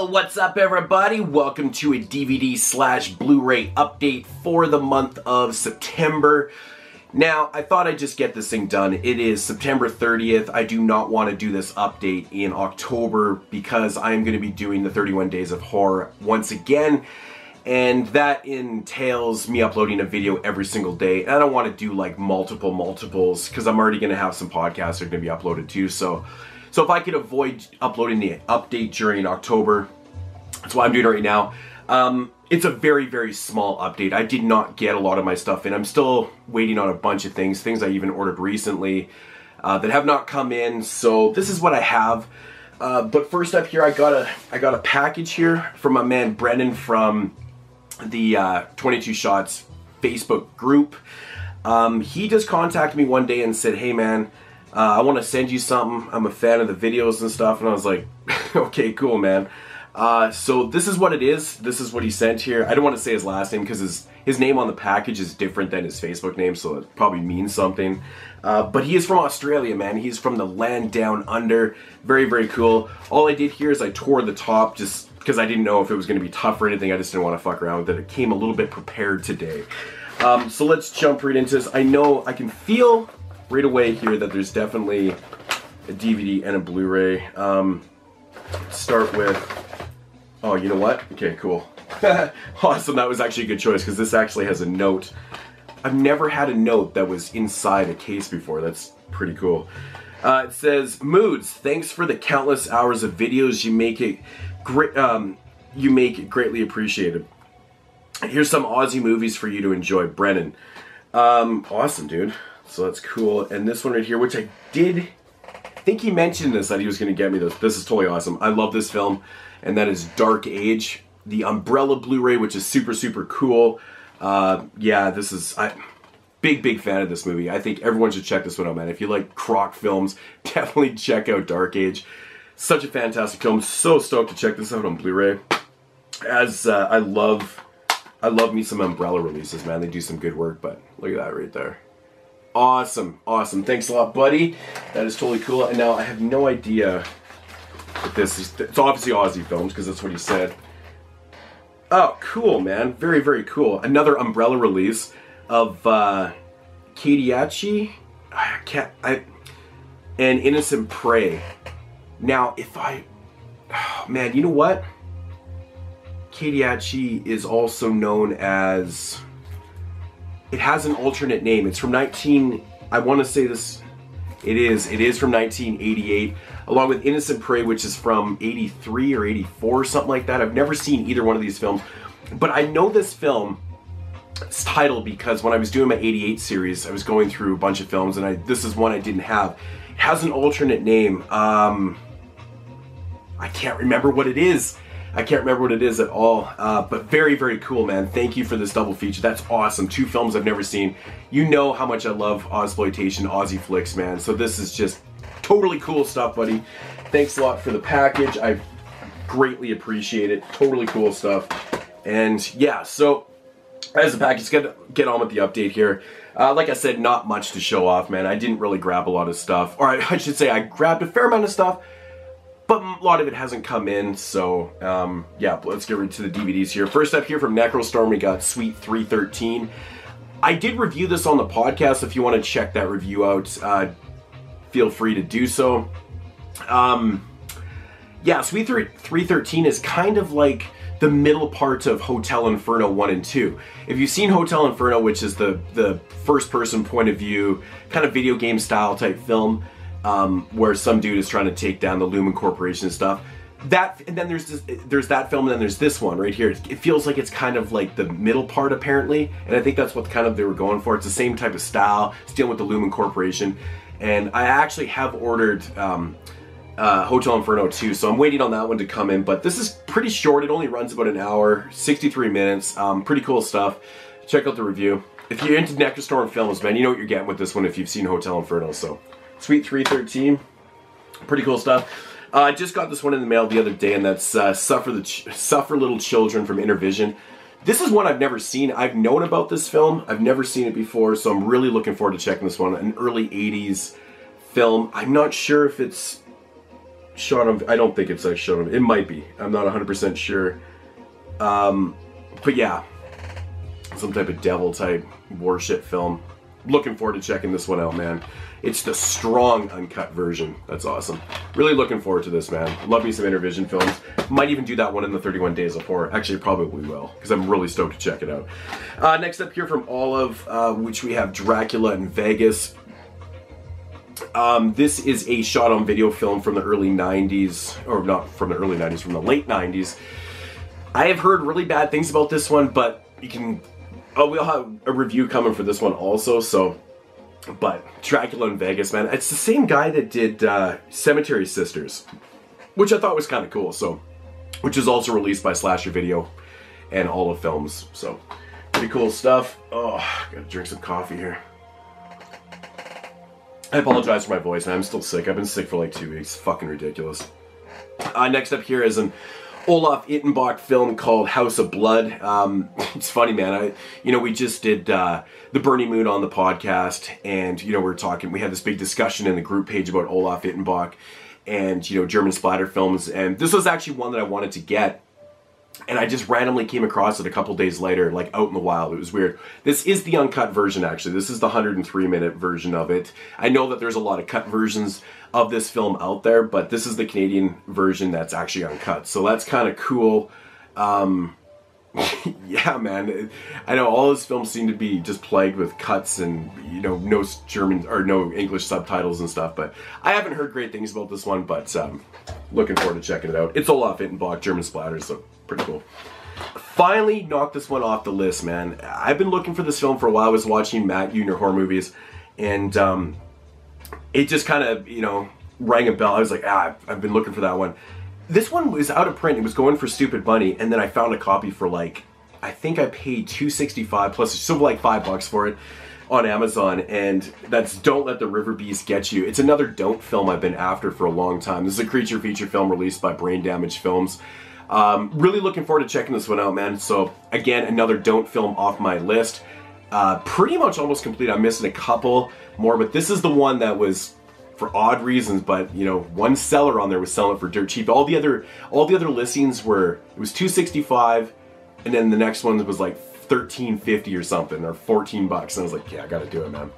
What's up everybody? Welcome to a DVD/Blu-ray update for the month of September. Now, I thought I'd just get this thing done. It is September 30th. I do not want to do this update in October because I am going to be doing the 31 Days of Horror once again. And that entails me uploading a video every single day. And I don't want to do like multiples because I'm already going to have some podcasts that are going to be uploaded too. So if I could avoid uploading the update during October, that's why I'm doing it right now. It's a very small update. I did not get a lot of my stuff in. I'm still waiting on a bunch of things I even ordered recently that have not come in. So this is what I have. But first up here, I got a package here from my man Brennan from the 22 Shots Facebook group. He just contacted me one day and said, "Hey man, I want to send you something. I'm a fan of the videos and stuff." And I was like, okay, cool, man. So this is what it is. This is what he sent here. I don't want to say his last name because his name on the package is different than his Facebook name, so it probably means something. But he is from Australia, man. He's from the land down under. Very cool. All I did here is I tore the top just because I didn't know if it was going to be tough or anything. I just didn't want to fuck around with it. It came a little bit prepared today. So let's jump right into this. I know I can feel right away here that there's definitely a DVD and a Blu-ray. Start with, oh, you know what? Okay, cool. Awesome, that was actually a good choice because this actually has a note. I've never had a note that was inside a case before. That's pretty cool. It says, "Moods, thanks for the countless hours of videos you make it great. You make it greatly appreciated. Here's some Aussie movies for you to enjoy, Brennan." Awesome, dude. So that's cool. And this one right here, which I think he mentioned this, that he was going to get me this. This is totally awesome. I love this film, and that is Dark Age, the Umbrella Blu-ray, which is super cool. Yeah, this is big fan of this movie. I think everyone should check this one out, man. If you like croc films, definitely check out Dark Age. Such a fantastic film. So stoked to check this out on Blu-ray. As I love me some Umbrella releases, man. They do some good work. But look at that right there. Awesome. Thanks a lot, buddy. That is totally cool. And now I have no idea what this is. It's obviously Aussie films because that's what he said. Oh, cool, man. Very cool. Another Umbrella release of Kadiachi and Innocent Prey. Now, man, you know what? Kadiachi is also known as, it has an alternate name. It's from I want to say this, it is from 1988, along with Innocent Prey, which is from 83 or 84, something like that. I've never seen either one of these films, but I know this film's title because when I was doing my 88 series, I was going through a bunch of films, and this is one I didn't have. It has an alternate name. I can't remember what it is. I can't remember what it is at all, but very cool, man. Thank you for this double feature. That's awesome. Two films I've never seen. You know how much I love Ozploitation, Aussie flicks, man. So this is just totally cool stuff, buddy. Thanks a lot for the package. I greatly appreciate it. Totally cool stuff. And yeah, so as a package, get on with the update here. Like I said, not much to show off, man. I didn't really grab a lot of stuff. Or I should say I grabbed a fair amount of stuff, but a lot of it hasn't come in, so yeah, let's get right to the DVDs here. First up here from Necrostorm, we got Suite 313. I did review this on the podcast. If you want to check that review out, feel free to do so. Yeah, Suite 313 is kind of like the middle part of Hotel Inferno 1 and 2. If you've seen Hotel Inferno, which is the first-person point of view, kind of video game style type film, where some dude is trying to take down the Lumen Corporation and stuff. And then there's that film, and then there's this one right here. It feels like it's kind of like the middle part, apparently, and I think that's what kind of they were going for. It's the same type of style. It's dealing with the Lumen Corporation, and I actually have ordered Hotel Inferno 2, so I'm waiting on that one to come in. But this is pretty short. It only runs about an hour, 63 minutes. Pretty cool stuff. Check out the review. If you're into Necrostorm films, man, you know what you're getting with this one if you've seen Hotel Inferno. So Suite 313, pretty cool stuff. I just got this one in the mail the other day, and that's Suffer Little Children from Intervision. This is one I've never seen. I've known about this film. I've never seen it before, so I'm really looking forward to checking this one. An early 80s film. I'm not sure if it's shot on, I don't think it's like shot on, it might be. I'm not 100% sure. But yeah, some type of devil type warship film. Looking forward to checking this one out, man. It's the strong uncut version. That's awesome. Really looking forward to this, man. Love me some Intervision films. Might even do that one in the 31 Days of Horror. Actually, probably will, because I'm really stoked to check it out. Next up here from Olive, which we have Dracula and Vegas. This is a shot-on-video film from the early 90s, or not from the early 90s, from the late 90s. I have heard really bad things about this one, but you can... Oh, we'll have a review coming for this one also, so... But Dracula and Vegas, man, it's the same guy that did Cemetery Sisters, which I thought was kind of cool, so... Which is also released by Slasher Video and Olive Films, so... Pretty cool stuff. Oh, gotta drink some coffee here. I apologize for my voice, man. I'm still sick. I've been sick for like 2 weeks. Fucking ridiculous. Next up here is an Olaf Ittenbach film called House of Blood. It's funny, man. We just did the Burning Moon on the podcast, and we had this big discussion in the group page about Olaf Ittenbach and German splatter films, and this was actually one that I wanted to get. And I just randomly came across it a couple days later, like out in the wild. It was weird. This is the uncut version, actually. This is the 103-minute version of it. I know that there's a lot of cut versions of this film out there, but this is the Canadian version that's actually uncut. So that's kind of cool. Yeah, man. I know all his films seem to be just plagued with cuts and, no German or no English subtitles and stuff. But I haven't heard great things about this one, but looking forward to checking it out. It's Olaf Ittenbach, German splatters, so pretty cool. Finally knocked this one off the list, man. I've been looking for this film for a while. I was watching Matt, You and Your Horror Movies, and it just kind of, rang a bell. I was like, I've been looking for that one. This one was out of print. It was going for stupid money, and then I found a copy for like, I think I paid $2.65 plus still like $5 for it on Amazon, and that's Don't Let the River Beast Get You. It's another Don't film I've been after for a long time. This is a creature feature film released by Brain Damage Films. Really looking forward to checking this one out, man. So again, another Don't film off my list. Pretty much almost complete. I'm missing a couple more, but this is the one that was, for odd reasons, but one seller on there was selling it for dirt cheap. All the other listings were, it was $2.65, and then the next one was like $13.50 or something, or $14, and I was like, yeah, I gotta do it, man.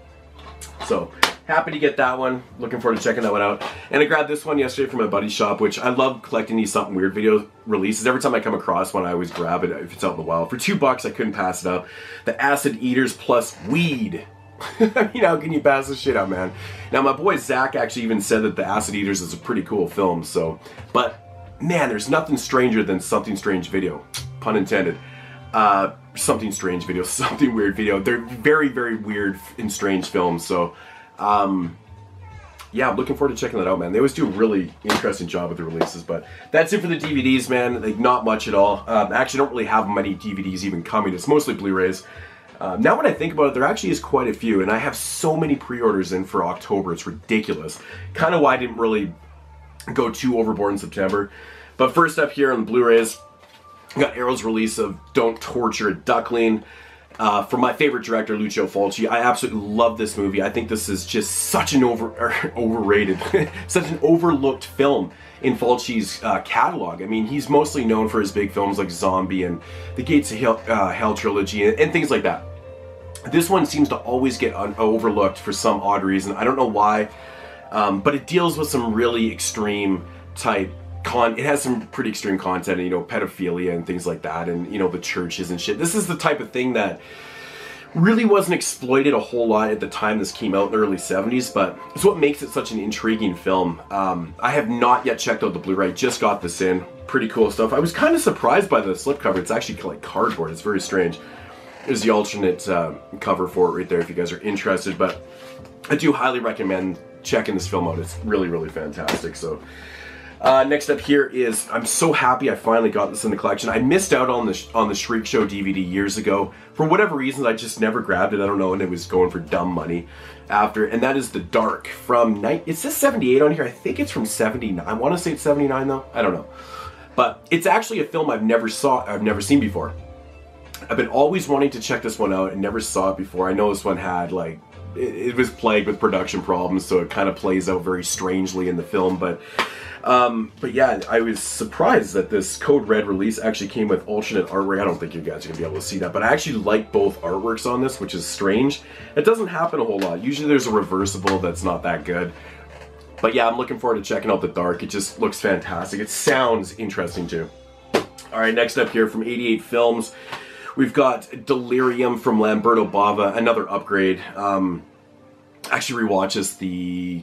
So happy to get that one. Looking forward to checking that one out. And I grabbed this one yesterday from my buddy's shop, which I love collecting these Something Weird video releases. Every time I come across one, I always grab it if it's out in the wild. For $2, I couldn't pass it up. The Acid Eaters plus Weed. I mean, how can you pass this shit up, man? Now, my boy Zach actually even said that The Acid Eaters is a pretty cool film, so... But, man, there's nothing stranger than Something Strange Video. Pun intended. Something Strange Video, Something Weird Video. They're very, very weird and strange films, so... yeah, I'm looking forward to checking that out, man. They always do a really interesting job with the releases, but that's it for the DVDs, man. Like, not much at all. Actually, I don't really have many DVDs even coming. It's mostly Blu-rays. Now when I think about it, there actually is quite a few, and I have so many pre-orders in for October, it's ridiculous. Kind of why I didn't really go too overboard in September. But first up here on the Blu-rays, I got Arrow's release of Don't Torture a Duckling. From my favorite director, Lucio Fulci. I absolutely love this movie. I think this is just such an overrated, such an overlooked film in Fulci's catalog. I mean, he's mostly known for his big films like Zombie and the Gates of Hell trilogy and things like that. This one seems to always get overlooked for some odd reason. I don't know why, but it deals with some really extreme type it has some pretty extreme content, pedophilia and things like that, and the churches and shit. This is the type of thing that really wasn't exploited a whole lot at the time this came out in the early 70s, but it's what makes it such an intriguing film. I have not yet checked out the Blu-ray, just got this in. Pretty cool stuff. I was kind of surprised by the slipcover. It's actually like cardboard. It's very strange. There's the alternate cover for it right there if you guys are interested, but I do highly recommend checking this film out. It's really, really fantastic. So next up here is, I'm so happy I finally got this in the collection. I missed out on the Shriek Show DVD years ago. For whatever reasons, I just never grabbed it. I don't know, and it was going for dumb money after. And that is The Dark from, it says 78 on here. I think it's from 79. I want to say it's 79 though. I don't know. But it's actually a film I've never seen before. I've been always wanting to check this one out and never saw it before. I know this one had like it was plagued with production problems, so it kind of plays out very strangely in the film. But yeah, I was surprised that this Code Red release actually came with alternate artwork. I don't think you guys are going to be able to see that, but I actually like both artworks on this, which is strange. It doesn't happen a whole lot. Usually there's a reversible that's not that good. But yeah, I'm looking forward to checking out the Dark. It just looks fantastic. It sounds interesting too. Alright, next up here from 88 Films, we've got Delirium from Lamberto Bava, another upgrade. Actually rewatched this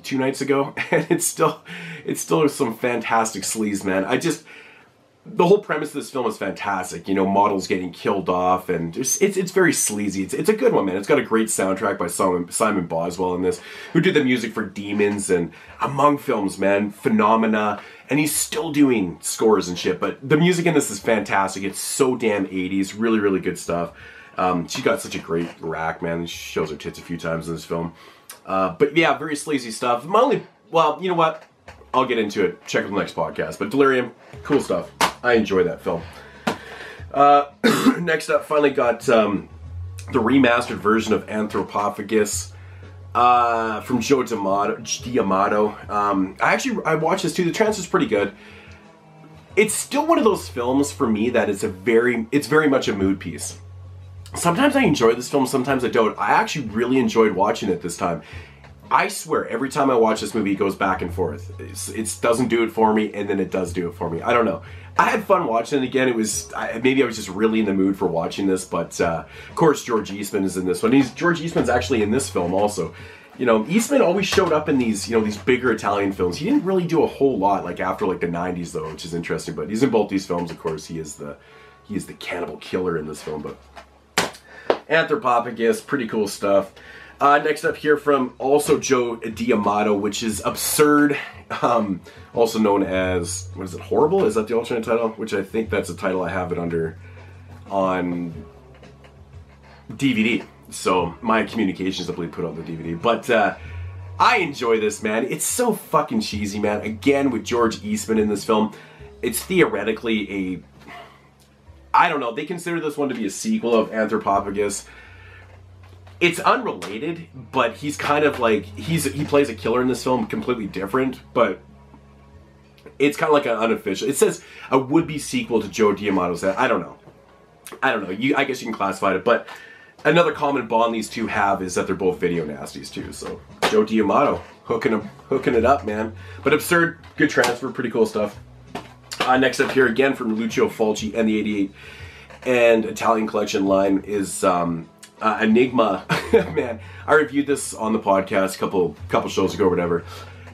2 nights ago, and it's still some fantastic sleaze, man. The whole premise of this film is fantastic. You know, models getting killed off, and it's very sleazy. It's a good one, man. It's got a great soundtrack by Simon Boswell in this, who did the music for Demons and among films, man, Phenomena, and he's still doing scores and shit. But the music in this is fantastic. It's so damn 80s, really, really good stuff. She got such a great rack, man. She shows her tits a few times in this film. But yeah, very sleazy stuff. Well, you know what? I'll get into it. Check out the next podcast. But Delirium, cool stuff. I enjoy that film. Next up, finally got the remastered version of Anthropophagus from Joe D'Amato. I watched this too. The transfer's pretty good. It's still one of those films for me that it's very much a mood piece. Sometimes I enjoy this film, sometimes I don't. I actually really enjoyed watching it this time. I swear, every time I watch this movie, it goes back and forth. It doesn't do it for me, and then it does do it for me. I don't know. I had fun watching it again. Maybe I was just really in the mood for watching this, but of course George Eastman is in this one. George Eastman's actually in this film also. You know, Eastman always showed up in these, these bigger Italian films. He didn't really do a whole lot, like after like the 90s though, which is interesting. But he's in both these films, of course. He is the cannibal killer in this film. But Anthropophagus, pretty cool stuff. Next up here from also Joe D'Amato, which is Absurd, also known as, what is it, Horrible? Is that the alternate title? Which I think that's the title I have it under on DVD. So my communications, I believe, put on the DVD. But I enjoy this, man. It's so fucking cheesy, man. Again, with George Eastman in this film, it's theoretically I don't know, they consider this one to be a sequel of Anthropophagus. It's unrelated, but he's kind of like, he plays a killer in this film, completely different, but it's kind of like an unofficial, it says a would-be sequel to Joe D'Amato's. I don't know. I guess you can classify it, but another common bond these two have is that they're both video nasties too, so Joe D'Amato, hooking it up, man. But Absurd, good transfer, pretty cool stuff. Next up here, again from Lucio Fulci and the 88 and Italian Collection line is Enigma. Man, I reviewed this on the podcast a couple shows ago or whatever.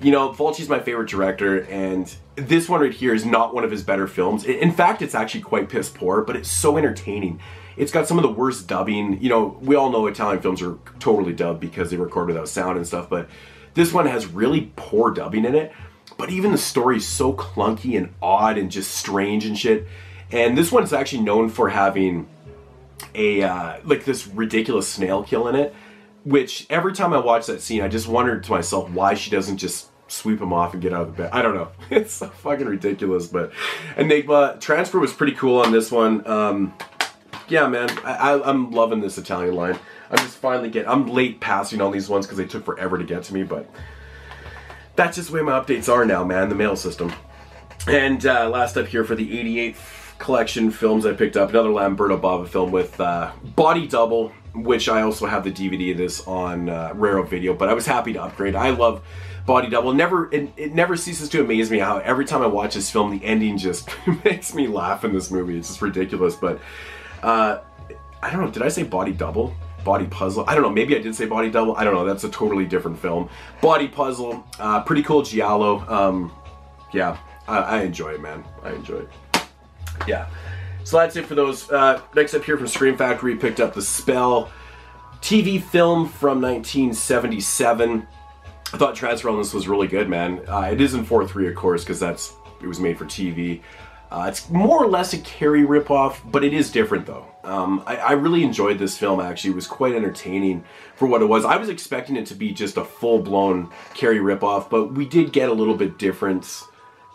You know, Fulci's my favorite director, and this one right here is not one of his better films. In fact, it's actually quite piss poor, but it's so entertaining. It's got some of the worst dubbing. You know, we all know Italian films are totally dubbed because they record without sound and stuff, but this one has really poor dubbing in it. But even the story's so clunky and odd and just strange and shit. And this one's actually known for having like this ridiculous snail kill in it, which every time I watch that scene, I just wondered to myself why she doesn't just sweep him off and get out of the bed. I don't know. It's so fucking ridiculous. But Enigma transfer was pretty cool on this one. Yeah, man, I'm loving this Italian line. I'm late passing on these ones because they took forever to get to me, but that's just the way my updates are now, man, the mail system. And last up here for the 88 collection films I picked up, another Lamberto Bava film with Body Double, which I also have the DVD of this on Raro Video, but I was happy to upgrade. I love Body Double. It never ceases to amaze me how every time I watch this film, the ending just makes me laugh in this movie. It's just ridiculous, but I don't know, did I say Body Double? Body Puzzle? I don't know, maybe I did say Body Double. I don't know, that's a totally different film. Body Puzzle, pretty cool giallo. Yeah, I enjoy it, man. I enjoy it. Yeah, so that's it for those. Next up here from Scream Factory, picked up The Spell TV film from 1977. I thought transfer on this was really good, man. It is in 4:3, of course, because it was made for TV. It's more or less a Carrie ripoff, but it is different though. I really enjoyed this film, actually. It was quite entertaining for what it was. I was expecting it to be just a full-blown Carrie ripoff, but we did get a little bit different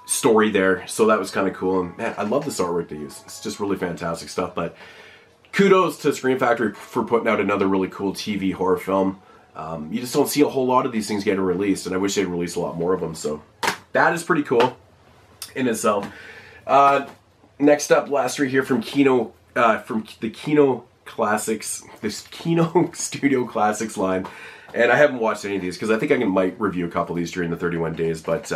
story there, so that was kind of cool. And man, I love this artwork they use. It's just really fantastic stuff. But kudos to Scream Factory for putting out another really cool TV horror film. You just don't see a whole lot of these things getting released, and I wish they'd release a lot more of them. So that is pretty cool in itself. Next up, last right here from Kino, from the Kino Classics, this Kino Studio Classics line. And I haven't watched any of these because I think I might review a couple of these during the 31 days, but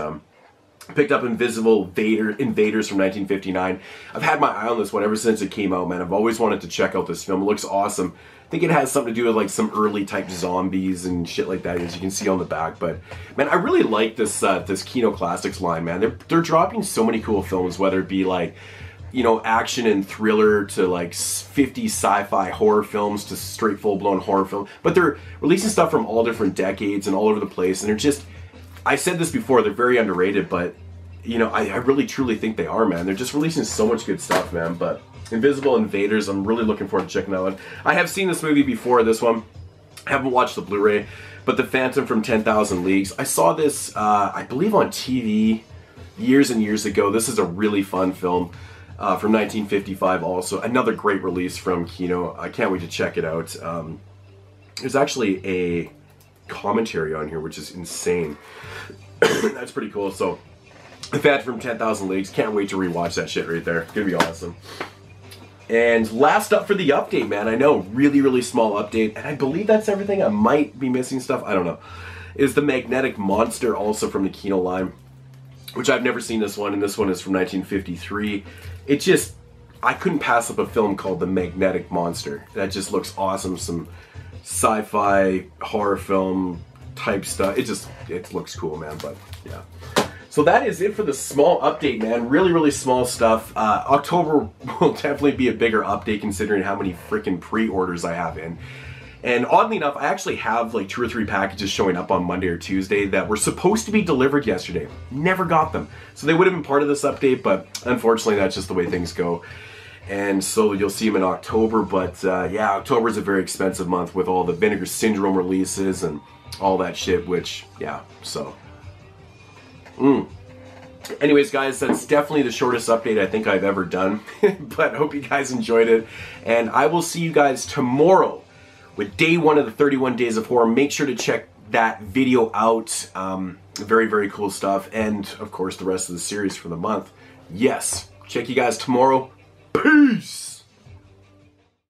picked up Invisible Invaders from 1959. I've had my eye on this one ever since it came out, man. I've always wanted to check out this film. It looks awesome. I think it has something to do with like some early type zombies and shit like that, as you can see on the back. But man, I really like this this Kino Classics line, man. They're dropping so many cool films, whether it be like, you know, action and thriller to like 50 sci-fi horror films to straight full-blown horror film. But they're releasing stuff from all different decades and all over the place. And they're just, I said this before, they're very underrated, but, you know, I really truly think they are, man. They're just releasing so much good stuff, man. But Invisible Invaders, I'm really looking forward to checking that one. I have seen this movie before, this one. I haven't watched the Blu-ray, but The Phantom from 10,000 Leagues. I saw this, I believe on TV years and years ago. This is a really fun film. From 1955 also. Another great release from Kino. I can't wait to check it out. There's actually a commentary on here, which is insane. That's pretty cool. So, The Phantom from 10,000 Leagues. Can't wait to rewatch that shit right there. It's gonna be awesome. And last up for the update, man. I know, really, really small update. And I believe that's everything. I might be missing stuff. I don't know. Is the Magnetic Monster, also from the Kino line, which I've never seen this one, and this one is from 1953. It just, I couldn't pass up a film called The Magnetic Monster. That just looks awesome. Some sci-fi horror film type stuff. It looks cool, man, but yeah. So that is it for the small update, man. Really, really small stuff. October will definitely be a bigger update considering how many freaking pre-orders I have in. And oddly enough, I actually have like 2 or 3 packages showing up on Monday or Tuesday that were supposed to be delivered yesterday. Never got them. So they would have been part of this update, but unfortunately that's just the way things go. And so you'll see them in October, but yeah, October is a very expensive month with all the Vinegar Syndrome releases and all that shit, which, yeah, so. Anyways, guys, that's definitely the shortest update I think I've ever done, but I hope you guys enjoyed it, and I will see you guys tomorrow with day 1 of the 31 Days of Horror. Make sure to check that video out. Very, very cool stuff. And, of course, the rest of the series for the month. Yes. Check you guys tomorrow. Peace!